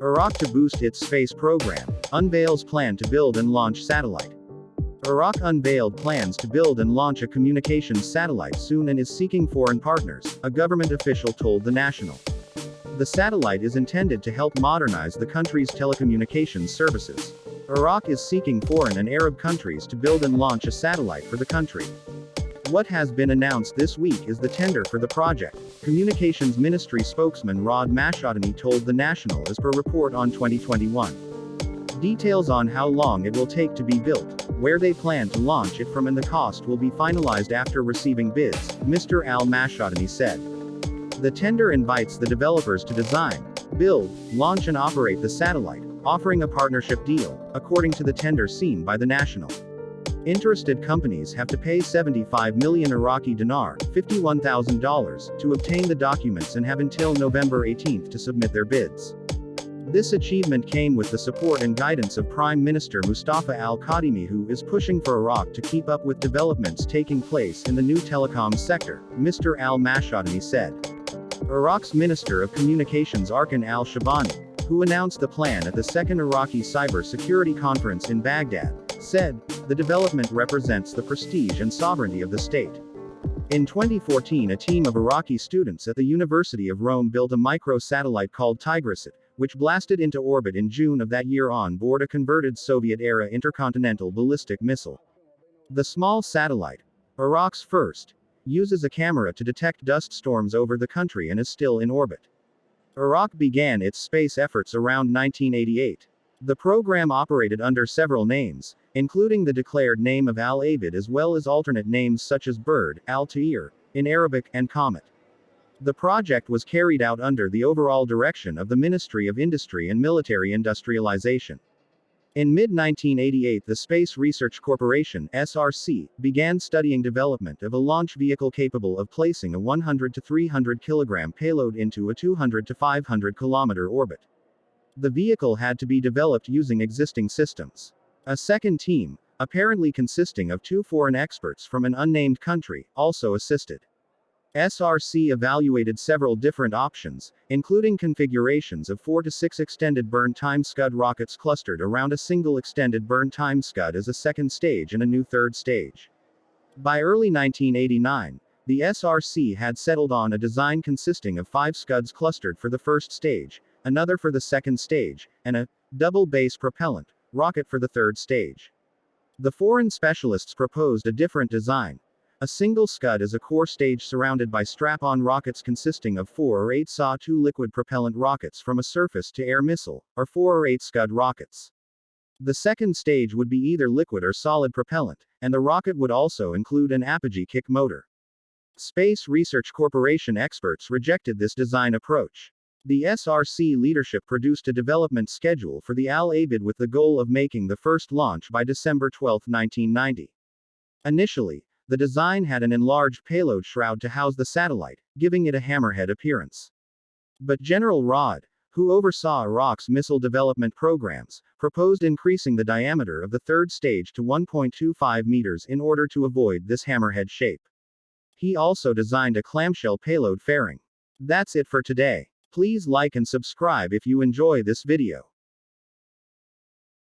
Iraq to boost its space program. Unveils plan to build and launch satellite. Iraq unveiled plans to build and launch a communications satellite soon and is seeking foreign partners, a government official told The National. The satellite is intended to help modernize the country's telecommunications services. Iraq is seeking foreign and Arab countries to build and launch a satellite for the country. What has been announced this week is the tender for the project, Communications Ministry spokesman Rod Mashatani told The National as per report on 2021. Details on how long it will take to be built, where they plan to launch it from and the cost will be finalized after receiving bids, Mr. Al Mashatani said. The tender invites the developers to design, build, launch and operate the satellite, offering a partnership deal, according to the tender seen by The National. Interested companies have to pay 75 million Iraqi dinar, $51,000, to obtain the documents and have until November 18 to submit their bids. This achievement came with the support and guidance of Prime Minister Mustafa al-Kadhimi, who is pushing for Iraq to keep up with developments taking place in the new telecom sector, Mr. al-Mashatani said. Iraq's Minister of Communications Arkan al-Shabani, who announced the plan at the second Iraqi Cyber Security Conference in Baghdad, said, "The development represents the prestige and sovereignty of the state." In 2014, a team of Iraqi students at the University of Rome built a micro-satellite called Tigrisat, which blasted into orbit in June of that year on board a converted Soviet-era intercontinental ballistic missile. The small satellite, Iraq's first, uses a camera to detect dust storms over the country and is still in orbit. Iraq began its space efforts around 1988. The program operated under several names, including the declared name of Al-Abid as well as alternate names such as Bird, Al-Ta'ir, in Arabic, and Comet. The project was carried out under the overall direction of the Ministry of Industry and Military Industrialization. In mid-1988, the Space Research Corporation (SRC) began studying development of a launch vehicle capable of placing a 100 to 300 kilogram payload into a 200 to 500 kilometer orbit. The vehicle had to be developed using existing systems. A second team, apparently consisting of 2 foreign experts from an unnamed country, also assisted. SRC evaluated several different options, including configurations of 4 to 6 extended burn time Scud rockets clustered around a single extended burn time Scud as a second stage and a new third stage. By early 1989, the SRC had settled on a design consisting of 5 Scuds clustered for the first stage, another for the second stage, and a double base propellant rocket for the third stage. The foreign specialists proposed a different design. A single Scud as a core stage surrounded by strap-on rockets consisting of 4 or 8 SA-2 liquid propellant rockets from a surface-to-air missile, or 4 or 8 Scud rockets. The second stage would be either liquid or solid propellant, and the rocket would also include an apogee kick motor. Space Research Corporation experts rejected this design approach. The SRC leadership produced a development schedule for the Al-Abid with the goal of making the first launch by December 12, 1990. Initially, the design had an enlarged payload shroud to house the satellite, giving it a hammerhead appearance. But General Rod, who oversaw Iraq's missile development programs, proposed increasing the diameter of the third stage to 1.25 meters in order to avoid this hammerhead shape. He also designed a clamshell payload fairing. That's it for today. Please like and subscribe if you enjoy this video.